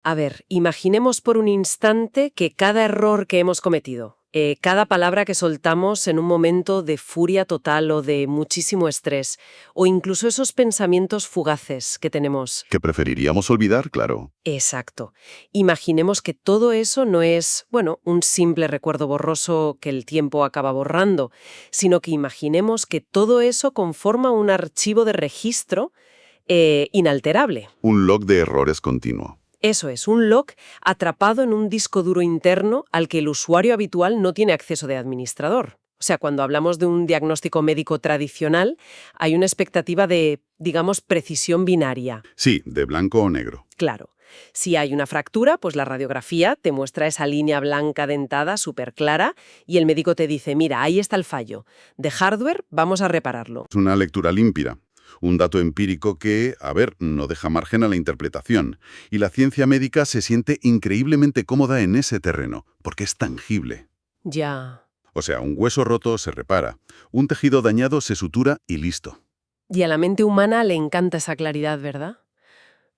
A ver, imaginemos por un instante que cada error que hemos cometido, cada palabra que soltamos en un momento de furia total o de muchísimo estrés, o incluso esos pensamientos fugaces que tenemos. Que preferiríamos olvidar, claro. Exacto. Imaginemos que todo eso no es, bueno, un simple recuerdo borroso que el tiempo acaba borrando, sino que imaginemos que todo eso conforma un archivo de registro inalterable. Un log de errores continuo. Eso es, un log atrapado en un disco duro interno al que el usuario habitual no tiene acceso de administrador. O sea, cuando hablamos de un diagnóstico médico tradicional, hay una expectativa de, digamos, precisión binaria. Sí, de blanco o negro. Claro. Si hay una fractura, pues la radiografía te muestra esa línea blanca dentada súper clara y el médico te dice, mira, ahí está el fallo. De hardware, vamos a repararlo. Es una lectura límpida. Un dato empírico que, no deja margen a la interpretación. Y la ciencia médica se siente increíblemente cómoda en ese terreno, porque es tangible. Ya. O sea, un hueso roto se repara, un tejido dañado se sutura y listo. Y a la mente humana le encanta esa claridad, ¿verdad?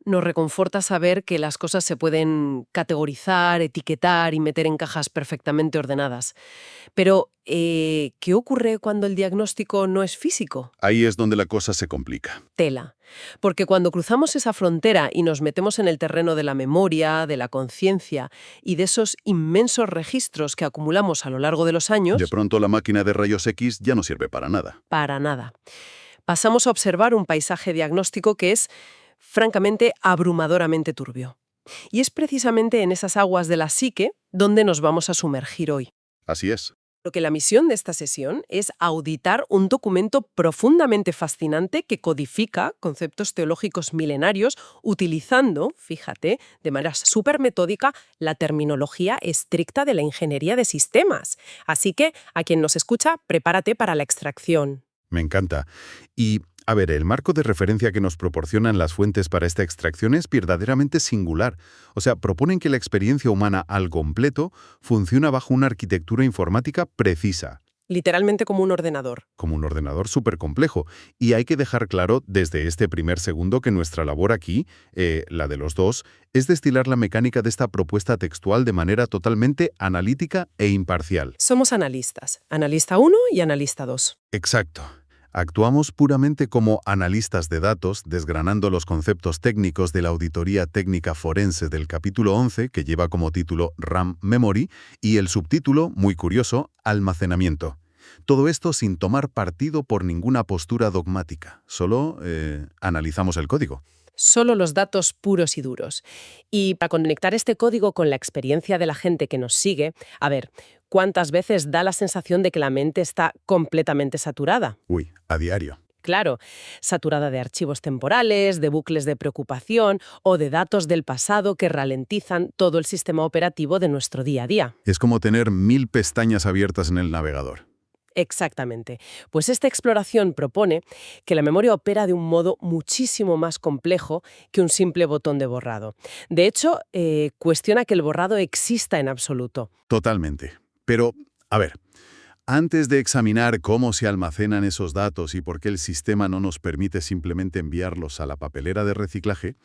Nos reconforta saber que las cosas se pueden categorizar, etiquetar y meter en cajas perfectamente ordenadas. Pero, ¿qué ocurre cuando el diagnóstico no es físico? Ahí es donde la cosa se complica. Tela. Porque cuando cruzamos esa frontera y nos metemos en el terreno de la memoria, de la conciencia y de esos inmensos registros que acumulamos a lo largo de los años, De pronto la máquina de rayos X ya no sirve para nada. para nada. Pasamos a observar un paisaje diagnóstico que es, francamente, abrumadoramente turbio. Y es precisamente en esas aguas de la psique donde nos vamos a sumergir hoy. Así es. Lo que la misión de esta sesión es auditar un documento profundamente fascinante que codifica conceptos teológicos milenarios utilizando, fíjate, de manera súper metódica, la terminología estricta de la ingeniería de sistemas. Así que, a quien nos escucha, prepárate para la extracción. Me encanta. Y, el marco de referencia que nos proporcionan las fuentes para esta extracción es verdaderamente singular. O sea, proponen que la experiencia humana al completo funciona bajo una arquitectura informática precisa, Literalmente como un ordenador. como un ordenador súper complejo. Y hay que dejar claro desde este primer segundo que nuestra labor aquí, la de los dos, es destilar la mecánica de esta propuesta textual de manera totalmente analítica e imparcial. Somos analistas. Analista 1 y analista 2. Exacto. Actuamos puramente como analistas de datos, desgranando los conceptos técnicos de la auditoría técnica forense del capítulo 11, que lleva como título RAM Memory, y el subtítulo, muy curioso, Almacenamiento. Todo esto sin tomar partido por ninguna postura dogmática, solo analizamos el código. Solo los datos puros y duros. Y para conectar este código con la experiencia de la gente que nos sigue, ¿cuántas veces da la sensación de que la mente está completamente saturada? Uy, a diario. Claro, saturada de archivos temporales, de bucles de preocupación o de datos del pasado que ralentizan todo el sistema operativo de nuestro día a día. Es como tener 1000 pestañas abiertas en el navegador. Exactamente. Pues esta exploración propone que la memoria opera de un modo muchísimo más complejo que un simple botón de borrado. De hecho, cuestiona que el borrado exista en absoluto. Totalmente. Pero, antes de examinar cómo se almacenan esos datos y por qué el sistema no nos permite simplemente enviarlos a la papelera de reciclaje,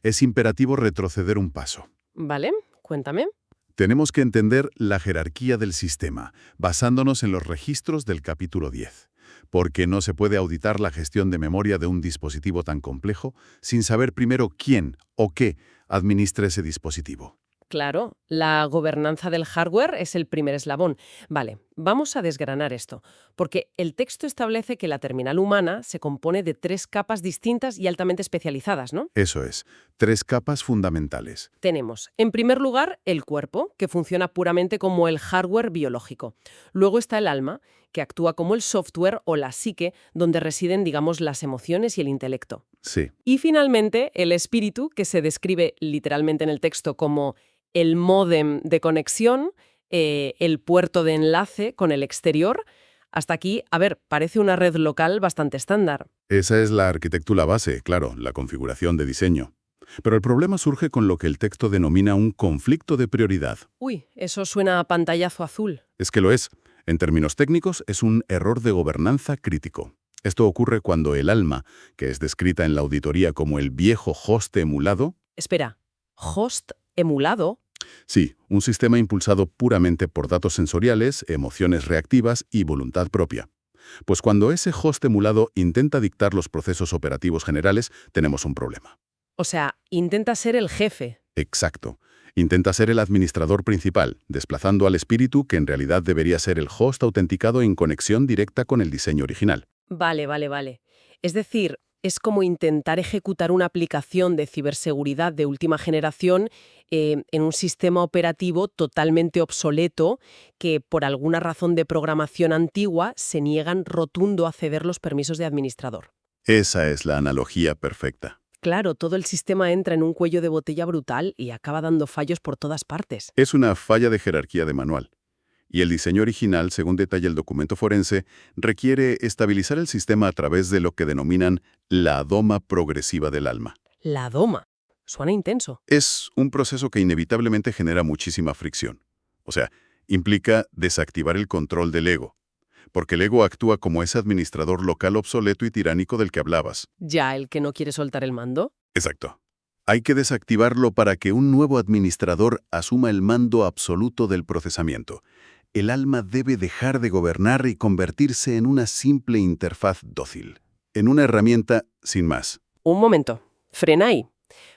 es imperativo retroceder un paso. ¿Vale? Cuéntame. Tenemos que entender la jerarquía del sistema, basándonos en los registros del capítulo 10, porque no se puede auditar la gestión de memoria de un dispositivo tan complejo sin saber primero quién o qué administra ese dispositivo. Claro, la gobernanza del hardware es el primer eslabón. Vale, vamos a desgranar esto, porque el texto establece que la terminal humana se compone de 3 capas distintas y altamente especializadas, ¿no? Eso es, 3 capas fundamentales. Tenemos, en primer lugar, el cuerpo, que funciona puramente como el hardware biológico. Luego está el alma, que actúa como el software o la psique, donde residen, digamos, las emociones y el intelecto. Sí, Y finalmente, el espíritu, que se describe literalmente en el texto como el módem de conexión, el puerto de enlace con el exterior. Hasta aquí, parece una red local bastante estándar. esa es la arquitectura base, claro, la configuración de diseño. Pero el problema surge con lo que el texto denomina un conflicto de prioridad. Uy, eso suena a pantallazo azul. Es que lo es. En términos técnicos, es un error de gobernanza crítico. Esto ocurre cuando el alma, que es descrita en la auditoría como el viejo host emulado, Espera, ¿host ¿Emulado? Sí, un sistema impulsado puramente por datos sensoriales, emociones reactivas y voluntad propia. Pues cuando ese host emulado intenta dictar los procesos operativos generales, tenemos un problema. O sea, intenta ser el jefe. Exacto. Intenta ser el administrador principal, desplazando al espíritu que en realidad debería ser el host autenticado en conexión directa con el diseño original. Vale. Es decir, es como intentar ejecutar una aplicación de ciberseguridad de última generación en un sistema operativo totalmente obsoleto que, por alguna razón de programación antigua, se niegan rotundo a ceder los permisos de administrador. Esa es la analogía perfecta. Claro, todo el sistema entra en un cuello de botella brutal y acaba dando fallos por todas partes. Es una falla de jerarquía de manual. Y el diseño original, según detalla el documento forense, requiere estabilizar el sistema a través de lo que denominan la doma progresiva del alma. La doma. Suena intenso. Es un proceso que inevitablemente genera muchísima fricción. O sea, implica desactivar el control del ego, porque el ego actúa como ese administrador local obsoleto y tiránico del que hablabas. ¿Ya el que no quiere soltar el mando? Exacto. Hay que desactivarlo para que un nuevo administrador asuma el mando absoluto del procesamiento. El alma debe dejar de gobernar y convertirse en una simple interfaz dócil, en una herramienta sin más. Un momento. Frena ahí.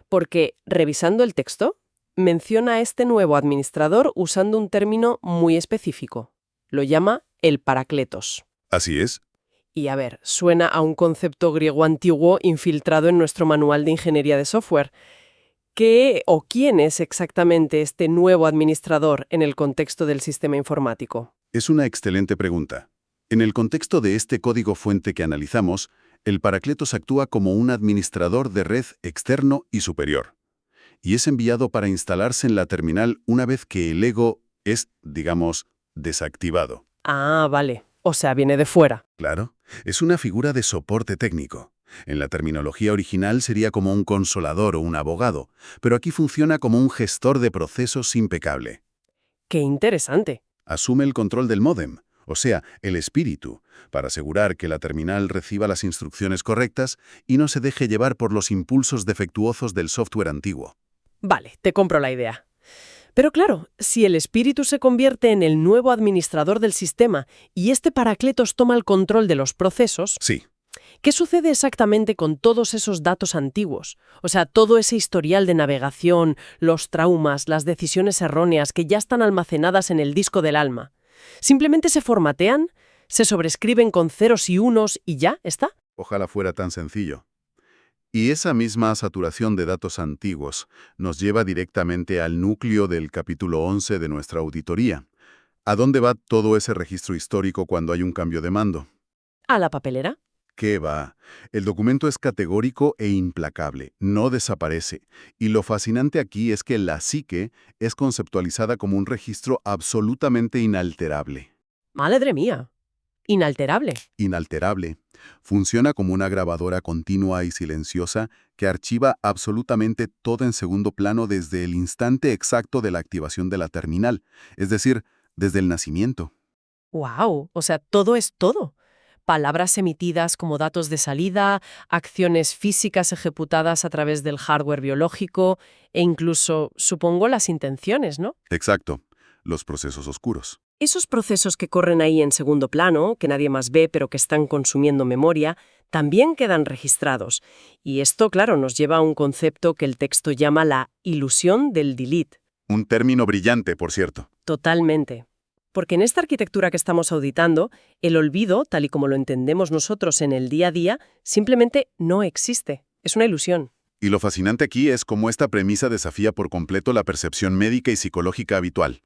Porque, revisando el texto, menciona a este nuevo administrador usando un término muy específico. Lo llama el Parakletos. Así es. Y a ver, suena a un concepto griego antiguo infiltrado en nuestro manual de ingeniería de software. ¿Qué o quién es exactamente este nuevo administrador en el contexto del sistema informático? Es una excelente pregunta. En el contexto de este código fuente que analizamos, el Parakletos actúa como un administrador de red externo y superior. Y es enviado para instalarse en la terminal una vez que el ego es, digamos, desactivado. Ah, vale. O sea, viene de fuera. Claro, es una figura de soporte técnico. En la terminología original sería como un consolador o un abogado, pero aquí funciona como un gestor de procesos impecable. ¡Qué interesante! Asume el control del módem, o sea, el espíritu, para asegurar que la terminal reciba las instrucciones correctas y no se deje llevar por los impulsos defectuosos del software antiguo. Vale, te compro la idea. Pero claro, si el espíritu se convierte en el nuevo administrador del sistema y este Parakletos toma el control de los procesos, Sí. ¿qué sucede exactamente con todos esos datos antiguos? O sea, todo ese historial de navegación, los traumas, las decisiones erróneas que ya están almacenadas en el disco del alma. ¿Simplemente se formatean? ¿Se sobrescriben con ceros y unos y ya está? Ojalá fuera tan sencillo. Y esa misma saturación de datos antiguos nos lleva directamente al núcleo del capítulo 11 de nuestra auditoría. ¿A dónde va todo ese registro histórico cuando hay un cambio de mando? ¿A la papelera? ¿Qué va? El documento es categórico e implacable, no desaparece. Y lo fascinante aquí es que la psique es conceptualizada como un registro absolutamente inalterable. ¡Madre mía! Inalterable. Inalterable. Funciona como una grabadora continua y silenciosa que archiva absolutamente todo en segundo plano desde el instante exacto de la activación de la terminal, es decir, desde el nacimiento. ¡Wow! O sea, todo es todo. Palabras emitidas como datos de salida, acciones físicas ejecutadas a través del hardware biológico e incluso, supongo, las intenciones, ¿no? Exacto. Los procesos oscuros. Esos procesos que corren ahí en segundo plano, que nadie más ve pero que están consumiendo memoria, también quedan registrados. Y esto, claro, nos lleva a un concepto que el texto llama la ilusión del delete. Un término brillante, por cierto. Totalmente. Porque en esta arquitectura que estamos auditando, el olvido, tal y como lo entendemos nosotros en el día a día, simplemente no existe. Es una ilusión. Y lo fascinante aquí es cómo esta premisa desafía por completo la percepción médica y psicológica habitual.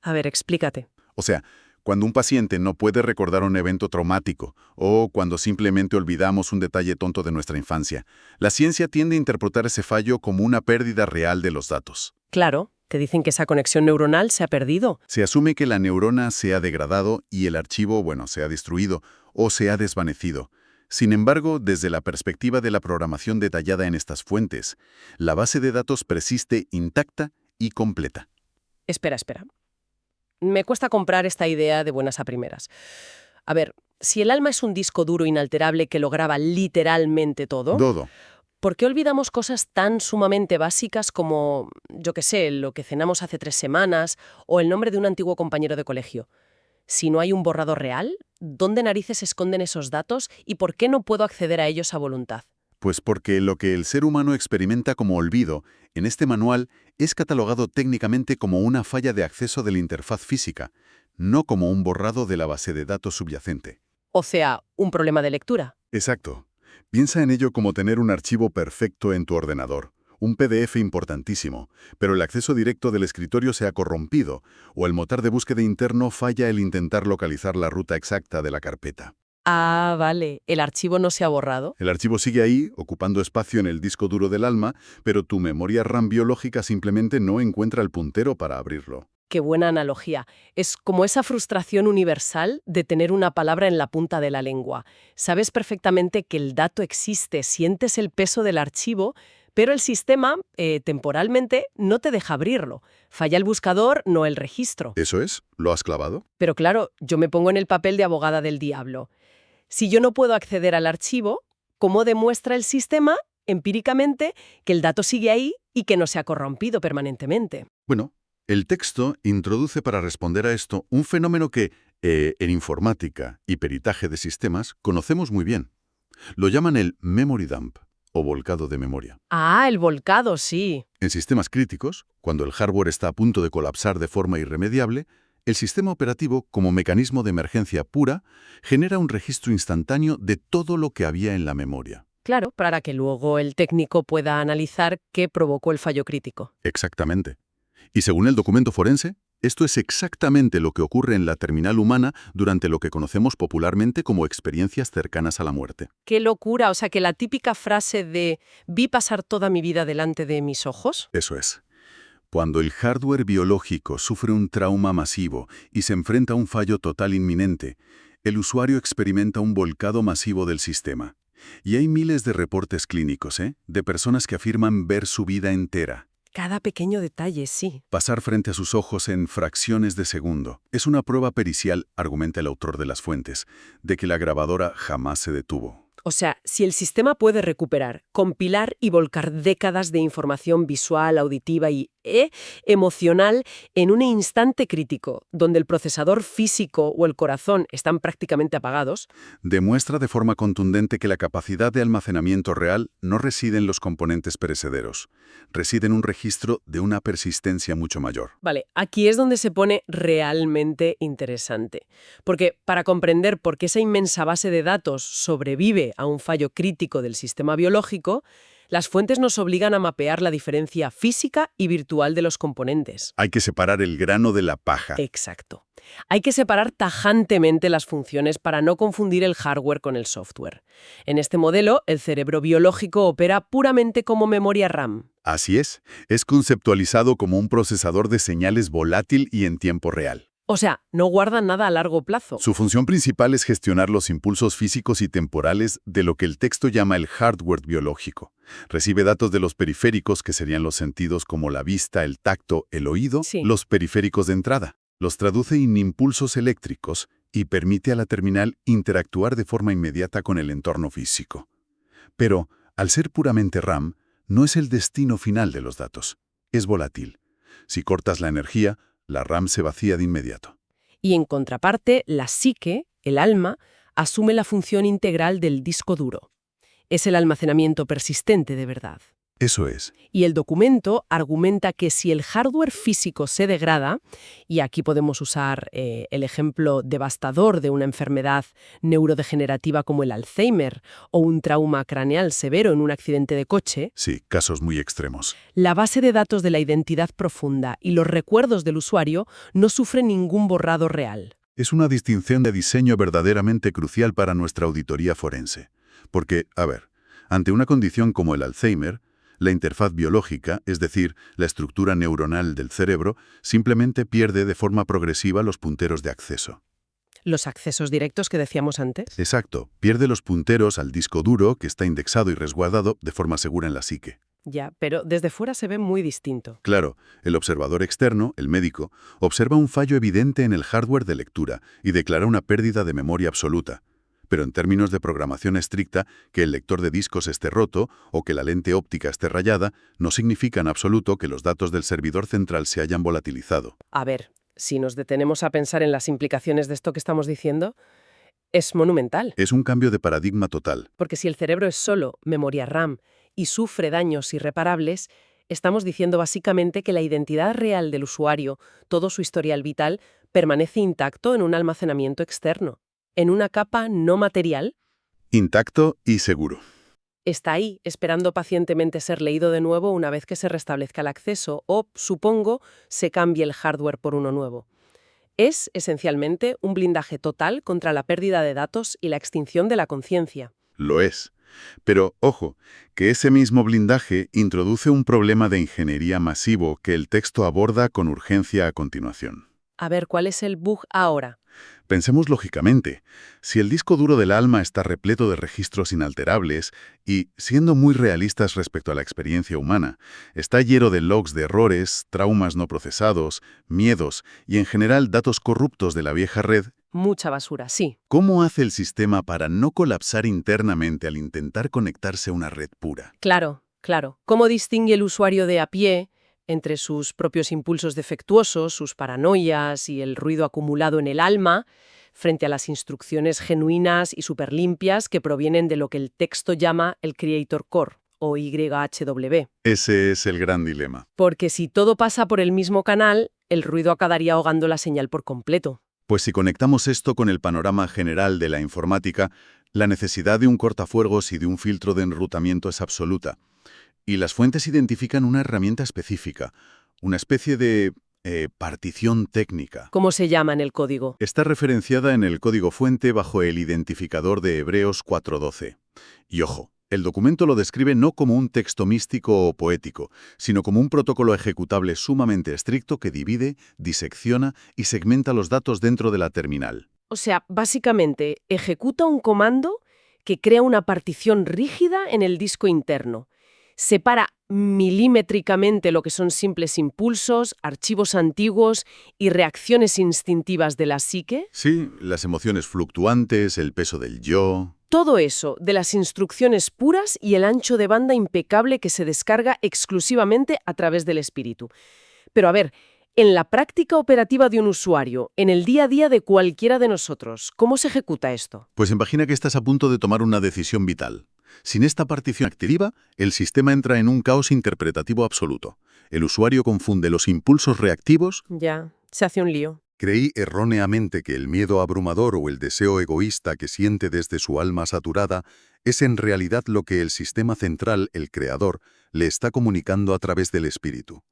A ver, explícate. O sea, cuando un paciente no puede recordar un evento traumático o cuando simplemente olvidamos un detalle tonto de nuestra infancia, la ciencia tiende a interpretar ese fallo como una pérdida real de los datos. Claro, te dicen que esa conexión neuronal se ha perdido. Se asume que la neurona se ha degradado y el archivo, se ha destruido o se ha desvanecido. Sin embargo, desde la perspectiva de la programación detallada en estas fuentes, la base de datos persiste intacta y completa. Espera. Me cuesta comprar esta idea de buenas a primeras. A ver, si el alma es un disco duro inalterable que lo graba literalmente todo, Dodo. ¿Por qué olvidamos cosas tan sumamente básicas como, yo qué sé, lo que cenamos hace 3 semanas o el nombre de un antiguo compañero de colegio? Si no hay un borrador real, ¿dónde narices se esconden esos datos y por qué no puedo acceder a ellos a voluntad? Pues porque lo que el ser humano experimenta como olvido, en este manual, es catalogado técnicamente como una falla de acceso de la interfaz física, no como un borrado de la base de datos subyacente. O sea, un problema de lectura. Exacto. Piensa en ello como tener un archivo perfecto en tu ordenador, un PDF importantísimo, pero el acceso directo del escritorio se ha corrompido, o el motor de búsqueda interno falla al intentar localizar la ruta exacta de la carpeta. Ah, vale, el archivo no se ha borrado. El archivo sigue ahí, ocupando espacio en el disco duro del alma, pero tu memoria RAM biológica simplemente no encuentra el puntero para abrirlo. Qué buena analogía. Es como esa frustración universal de tener una palabra en la punta de la lengua. Sabes perfectamente que el dato existe, sientes el peso del archivo, pero el sistema, temporalmente, no te deja abrirlo. Falla el buscador, no el registro. ¿Eso es? ¿Lo has clavado? Pero claro, yo me pongo en el papel de abogada del diablo. Si yo no puedo acceder al archivo, ¿cómo demuestra el sistema, empíricamente, que el dato sigue ahí y que no se ha corrompido permanentemente? Bueno, el texto introduce para responder a esto un fenómeno que, en informática y peritaje de sistemas, conocemos muy bien. Lo llaman el memory dump, o volcado de memoria. Ah, el volcado, sí. En sistemas críticos, cuando el hardware está a punto de colapsar de forma irremediable, el sistema operativo, como mecanismo de emergencia pura, genera un registro instantáneo de todo lo que había en la memoria. Claro, para que luego el técnico pueda analizar qué provocó el fallo crítico. Exactamente. Y según el documento forense, esto es exactamente lo que ocurre en la terminal humana durante lo que conocemos popularmente como experiencias cercanas a la muerte. ¡Qué locura! O sea, que la típica frase de «vi pasar toda mi vida delante de mis ojos». Eso es. Cuando el hardware biológico sufre un trauma masivo y se enfrenta a un fallo total inminente, el usuario experimenta un volcado masivo del sistema. Y hay miles de reportes clínicos, de personas que afirman ver su vida entera. Cada pequeño detalle, sí. Pasar frente a sus ojos en fracciones de segundo. Es una prueba pericial, argumenta el autor de las fuentes, de que la grabadora jamás se detuvo. O sea, si el sistema puede recuperar, compilar y volcar décadas de información visual, auditiva y emocional en un instante crítico, donde el procesador físico o el corazón están prácticamente apagados, Demuestra de forma contundente que la capacidad de almacenamiento real no reside en los componentes perecederos, reside en un registro de una persistencia mucho mayor. vale, aquí es donde se pone realmente interesante. Porque para comprender por qué esa inmensa base de datos sobrevive a un fallo crítico del sistema biológico, las fuentes nos obligan a mapear la diferencia física y virtual de los componentes. Hay que separar el grano de la paja. Exacto. Hay que separar tajantemente las funciones para no confundir el hardware con el software. En este modelo, el cerebro biológico opera puramente como memoria RAM. Así es conceptualizado como un procesador de señales volátil y en tiempo real. O sea, no guarda nada a largo plazo. Su función principal es gestionar los impulsos físicos y temporales de lo que el texto llama el hardware biológico. Recibe datos de los periféricos, que serían los sentidos como la vista, el tacto, el oído, Sí. los periféricos de entrada. Los traduce en impulsos eléctricos y permite a la terminal interactuar de forma inmediata con el entorno físico. Pero, al ser puramente RAM, no es el destino final de los datos. Es volátil. Si cortas la energía, la RAM se vacía de inmediato. Y en contraparte, la psique, el alma, asume la función integral del disco duro. Es el almacenamiento persistente de verdad. Eso es. Y el documento argumenta que si el hardware físico se degrada, y aquí podemos usar el ejemplo devastador de una enfermedad neurodegenerativa como el Alzheimer o un trauma craneal severo en un accidente de coche, Sí, casos muy extremos. la base de datos de la identidad profunda y los recuerdos del usuario no sufren ningún borrado real. Es una distinción de diseño verdaderamente crucial para nuestra auditoría forense. Porque, ante una condición como el Alzheimer, la interfaz biológica, es decir, la estructura neuronal del cerebro, simplemente pierde de forma progresiva los punteros de acceso. Los accesos directos que decíamos antes. Exacto, pierde los punteros al disco duro que está indexado y resguardado de forma segura en la psique. Ya, pero desde fuera se ve muy distinto. Claro, el observador externo, el médico, observa un fallo evidente en el hardware de lectura y declara una pérdida de memoria absoluta. Pero en términos de programación estricta, que el lector de discos esté roto o que la lente óptica esté rayada, no significa en absoluto que los datos del servidor central se hayan volatilizado. A ver, si nos detenemos a pensar en las implicaciones de esto que estamos diciendo, es monumental. Es un cambio de paradigma total. Porque si el cerebro es solo memoria RAM y sufre daños irreparables, estamos diciendo básicamente que la identidad real del usuario, todo su historial vital, permanece intacto en un almacenamiento externo, en una capa no material. Intacto y seguro. Está ahí, esperando pacientemente ser leído de nuevo una vez que se restablezca el acceso o, supongo, se cambie el hardware por uno nuevo. Es, esencialmente, un blindaje total contra la pérdida de datos y la extinción de la conciencia. Lo es. Pero, ojo, que ese mismo blindaje introduce un problema de ingeniería masivo que el texto aborda con urgencia a continuación. A ver, ¿cuál es el bug ahora? Pensemos lógicamente, si el disco duro del alma está repleto de registros inalterables y, siendo muy realistas respecto a la experiencia humana, está lleno de logs de errores, traumas no procesados, miedos y en general datos corruptos de la vieja red, Mucha basura, sí. ¿cómo hace el sistema para no colapsar internamente al intentar conectarse a una red pura? Claro, claro. ¿Cómo distingue el usuario de a pie entre sus propios impulsos defectuosos, sus paranoias y el ruido acumulado en el alma, frente a las instrucciones genuinas y superlimpias que provienen de lo que el texto llama el Creator Core, o YHWH? Ese es el gran dilema. Porque si todo pasa por el mismo canal, el ruido acabaría ahogando la señal por completo. Pues si conectamos esto con el panorama general de la informática, la necesidad de un cortafuegos y de un filtro de enrutamiento es absoluta. Y las fuentes identifican una herramienta específica, una especie de partición técnica. ¿Cómo se llama en el código? Está referenciada en el código fuente bajo el identificador de Hebreos 4:12. Y ojo, el documento lo describe no como un texto místico o poético, sino como un protocolo ejecutable sumamente estricto que divide, disecciona y segmenta los datos dentro de la terminal. O sea, básicamente, ejecuta un comando que crea una partición rígida en el disco interno. Separa milimétricamente lo que son simples impulsos, archivos antiguos y reacciones instintivas de la psique. Sí, las emociones fluctuantes, el peso del yo. Todo eso de las instrucciones puras y el ancho de banda impecable que se descarga exclusivamente a través del espíritu. Pero a ver, en la práctica operativa de un usuario, en el día a día de cualquiera de nosotros, ¿cómo se ejecuta esto? Pues imagina que estás a punto de tomar una decisión vital. Sin esta partición activa, el sistema entra en un caos interpretativo absoluto. El usuario confunde los impulsos reactivos. Ya, se hace un lío. Creí erróneamente que el miedo abrumador o el deseo egoísta que siente desde su alma saturada es en realidad lo que el sistema central, el creador, le está comunicando a través del espíritu.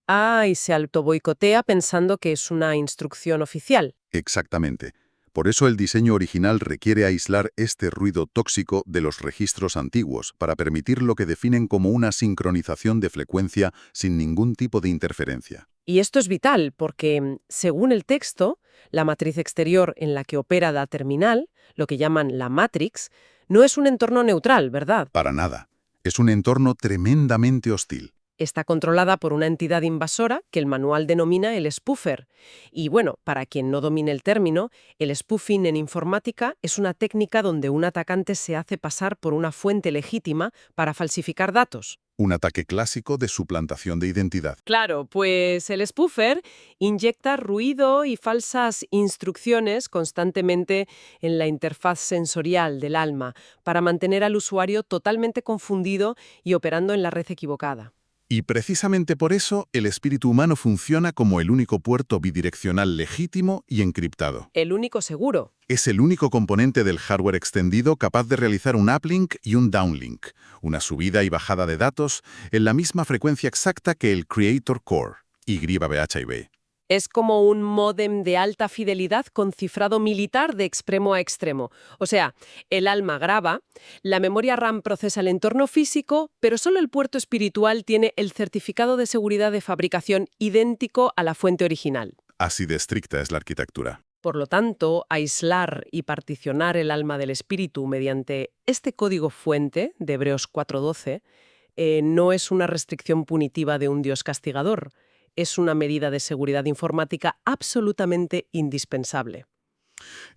Ah, y se autoboicotea pensando que es una instrucción oficial. Exactamente. Por eso el diseño original requiere aislar este ruido tóxico de los registros antiguos para permitir lo que definen como una sincronización de frecuencia sin ningún tipo de interferencia. Y esto es vital porque, según el texto, la matriz exterior en la que opera la terminal, lo que llaman la matrix, no es un entorno neutral, ¿verdad? Para nada. Es un entorno tremendamente hostil. Está controlada por una entidad invasora que el manual denomina el spoofer. Y bueno, para quien no domine el término, el spoofing en informática es una técnica donde un atacante se hace pasar por una fuente legítima para falsificar datos. Un ataque clásico de suplantación de identidad. Claro, pues el spoofer inyecta ruido y falsas instrucciones constantemente en la interfaz sensorial del alma para mantener al usuario totalmente confundido y operando en la red equivocada. Y precisamente por eso el espíritu humano funciona como el único puerto bidireccional legítimo y encriptado. El único seguro. Es el único componente del hardware extendido capaz de realizar un uplink y un downlink, una subida y bajada de datos en la misma frecuencia exacta que el Creator Core, YHWH. Es como un módem de alta fidelidad con cifrado militar de extremo a extremo. O sea, el alma graba, la memoria RAM procesa el entorno físico, pero solo el puerto espiritual tiene el certificado de seguridad de fabricación idéntico a la fuente original. Así de estricta es la arquitectura. Por lo tanto, aislar y particionar el alma del espíritu mediante este código fuente de Hebreos 4:12 no es una restricción punitiva de un Dios castigador. Es una medida de seguridad informática absolutamente indispensable.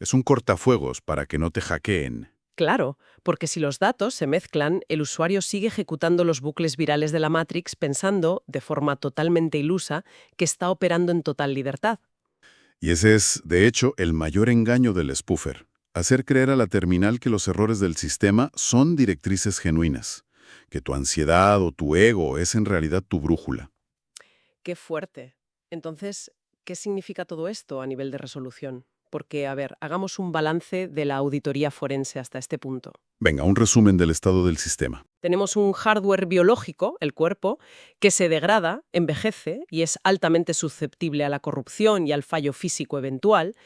Es un cortafuegos para que no te hackeen. Claro, porque si los datos se mezclan, el usuario sigue ejecutando los bucles virales de la Matrix pensando, de forma totalmente ilusa, que está operando en total libertad. Y ese es, de hecho, el mayor engaño del spoofer. Hacer creer a la terminal que los errores del sistema son directrices genuinas, que tu ansiedad o tu ego es en realidad tu brújula. Qué fuerte. Entonces, ¿qué significa todo esto a nivel de resolución? Porque, a ver, hagamos un balance de la auditoría forense hasta este punto. Venga, un resumen del estado del sistema. Tenemos un hardware biológico, el cuerpo, que se degrada, envejece y es altamente susceptible a la corrupción y al fallo físico eventual.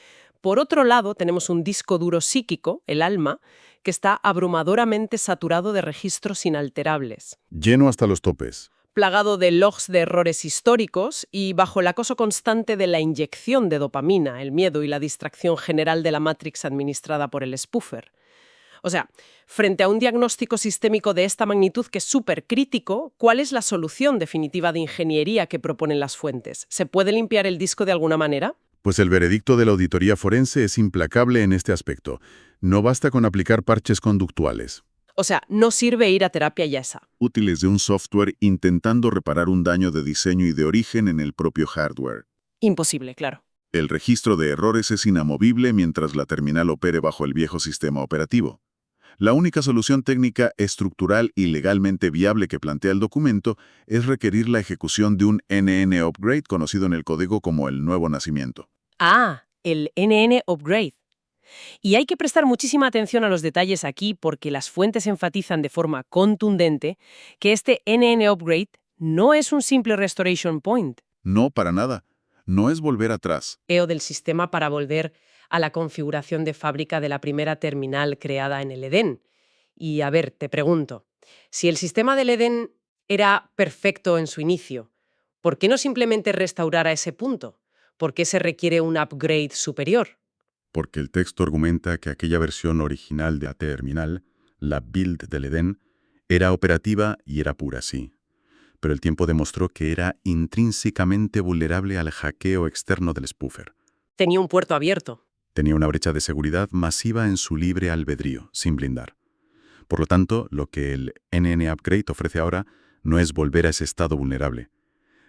Por otro lado, tenemos un disco duro psíquico, el alma, que está abrumadoramente saturado de registros inalterables, Lleno hasta los topes. plagado de logs de errores históricos y bajo el acoso constante de la inyección de dopamina, el miedo y la distracción general de la Matrix administrada por el spoofer. O sea, frente a un diagnóstico sistémico de esta magnitud que es súper crítico, ¿cuál es la solución definitiva de ingeniería que proponen las fuentes? ¿Se puede limpiar el disco de alguna manera? Pues el veredicto de la auditoría forense es implacable en este aspecto. No basta con aplicar parches conductuales. O sea, no sirve ir a terapia yesa. Útiles de un software intentando reparar un daño de diseño y de origen en el propio hardware. Imposible, claro. El registro de errores es inamovible mientras la terminal opere bajo el viejo sistema operativo. La única solución técnica, estructural y legalmente viable que plantea el documento es requerir la ejecución de un NN Upgrade conocido en el código como el nuevo nacimiento. Ah, el NN Upgrade. Y hay que prestar muchísima atención a los detalles aquí porque las fuentes enfatizan de forma contundente que este NN Upgrade no es un simple Restoration Point. No, para nada. No es volver atrás. Del sistema para volver a la configuración de fábrica de la primera terminal creada en el Edén. Y a ver, te pregunto, si el sistema del Edén era perfecto en su inicio, ¿por qué no simplemente restaurar a ese punto? ¿Por qué se requiere un upgrade superior? Porque el texto argumenta que aquella versión original de la terminal, la build del Edén, era operativa y era pura, sí. Pero el tiempo demostró que era intrínsecamente vulnerable al hackeo externo del spoofer. Tenía un puerto abierto. Tenía una brecha de seguridad masiva en su libre albedrío, sin blindar. Por lo tanto, lo que el NN Upgrade ofrece ahora no es volver a ese estado vulnerable.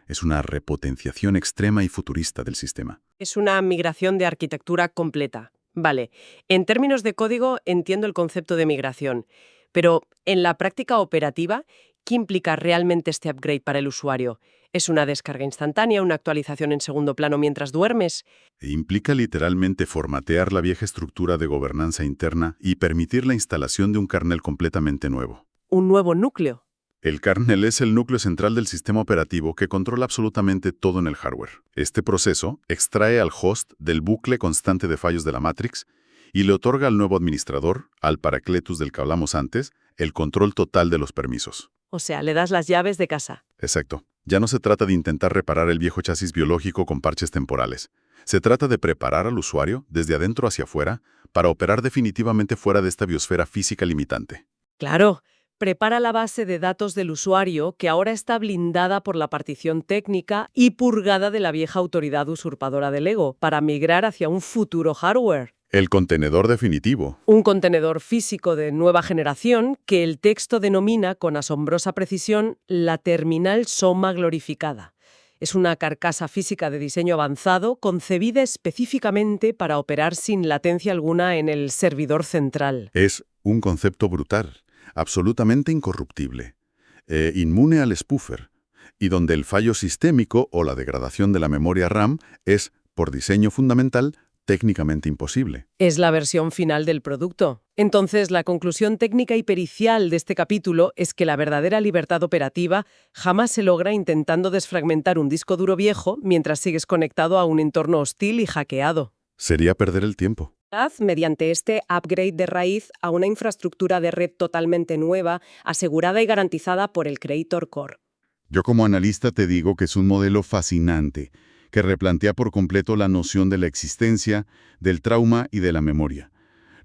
Es una repotenciación extrema y futurista del sistema. Es una migración de arquitectura completa. Vale, en términos de código entiendo el concepto de migración, pero en la práctica operativa, ¿qué implica realmente este upgrade para el usuario? ¿Es una descarga instantánea, una actualización en segundo plano mientras duermes? Implica literalmente formatear la vieja estructura de gobernanza interna y permitir la instalación de un kernel completamente nuevo. ¿Un nuevo núcleo? El kernel es el núcleo central del sistema operativo que controla absolutamente todo en el hardware. Este proceso extrae al host del bucle constante de fallos de la Matrix y le otorga al nuevo administrador, al Paracletus del que hablamos antes, el control total de los permisos. O sea, le das las llaves de casa. Exacto. Ya no se trata de intentar reparar el viejo chasis biológico con parches temporales. Se trata de preparar al usuario, desde adentro hacia afuera, para operar definitivamente fuera de esta biosfera física limitante. Claro. Prepara la base de datos del usuario que ahora está blindada por la partición técnica y purgada de la vieja autoridad usurpadora del ego para migrar hacia un futuro hardware. El contenedor definitivo. Un contenedor físico de nueva generación que el texto denomina con asombrosa precisión la terminal Soma glorificada. Es una carcasa física de diseño avanzado concebida específicamente para operar sin latencia alguna en el servidor central. Es un concepto brutal. Absolutamente incorruptible, inmune al spoofer, y donde el fallo sistémico o la degradación de la memoria RAM es, por diseño fundamental, técnicamente imposible. Es la versión final del producto. Entonces, la conclusión técnica y pericial de este capítulo es que la verdadera libertad operativa jamás se logra intentando desfragmentar un disco duro viejo mientras sigues conectado a un entorno hostil y hackeado. Sería perder el tiempo. Mediante este upgrade de raíz a una infraestructura de red totalmente nueva, asegurada y garantizada por el Creator Core. Yo como analista te digo que es un modelo fascinante, que replantea por completo la noción de la existencia, del trauma y de la memoria.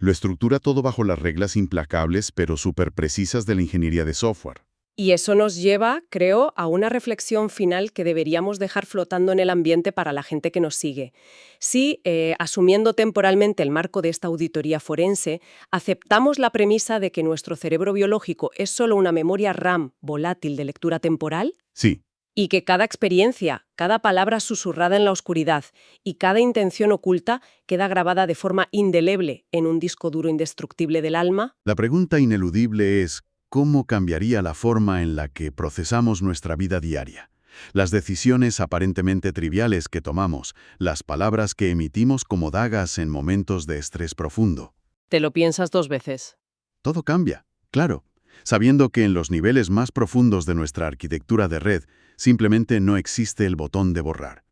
Lo estructura todo bajo las reglas implacables pero súper precisas de la ingeniería de software. Y eso nos lleva, creo, a una reflexión final que deberíamos dejar flotando en el ambiente para la gente que nos sigue. Si, asumiendo temporalmente el marco de esta auditoría forense, aceptamos la premisa de que nuestro cerebro biológico es solo una memoria RAM volátil de lectura temporal, Sí, y que cada experiencia, cada palabra susurrada en la oscuridad y cada intención oculta queda grabada de forma indeleble en un disco duro indestructible del alma, la pregunta ineludible es ¿cómo cambiaría la forma en la que procesamos nuestra vida diaria? Las decisiones aparentemente triviales que tomamos, las palabras que emitimos como dagas en momentos de estrés profundo. te lo piensas dos veces. Todo cambia, claro, sabiendo que en los niveles más profundos de nuestra arquitectura de red simplemente no existe el botón de borrar.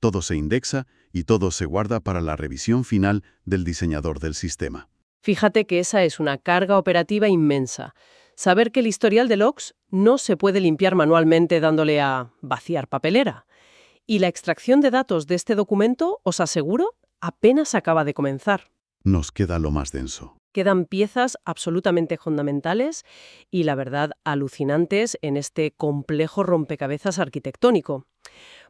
Todo se indexa y todo se guarda para la revisión final del diseñador del sistema. Fíjate que esa es una carga operativa inmensa. Saber que el historial de logs no se puede limpiar manualmente dándole a vaciar papelera. Y la extracción de datos de este documento, os aseguro, apenas acaba de comenzar. Nos queda lo más denso. Quedan piezas absolutamente fundamentales y, la verdad, alucinantes en este complejo rompecabezas arquitectónico.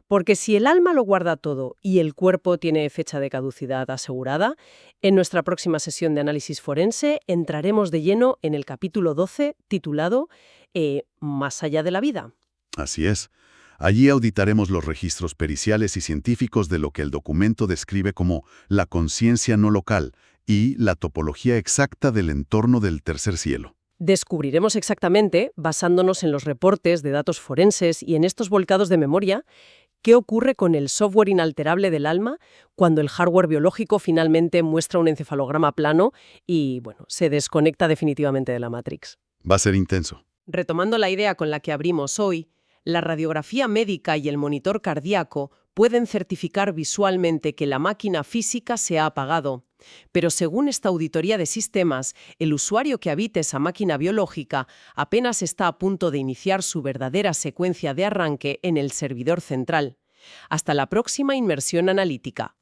Porque si el alma lo guarda todo y el cuerpo tiene fecha de caducidad asegurada, en nuestra próxima sesión de análisis forense entraremos de lleno en el capítulo 12 titulado Más allá de la vida. Así es. Allí auditaremos los registros periciales y científicos de lo que el documento describe como la conciencia no local y la topología exacta del entorno del tercer cielo. Descubriremos exactamente, basándonos en los reportes de datos forenses y en estos volcados de memoria, qué ocurre con el software inalterable del alma cuando el hardware biológico finalmente muestra un encefalograma plano y, bueno, se desconecta definitivamente de la Matrix. Va a ser intenso. Retomando la idea con la que abrimos hoy, la radiografía médica y el monitor cardíaco pueden certificar visualmente que la máquina física se ha apagado. Pero según esta auditoría de sistemas, el usuario que habite esa máquina biológica apenas está a punto de iniciar su verdadera secuencia de arranque en el servidor central. Hasta la próxima inmersión analítica.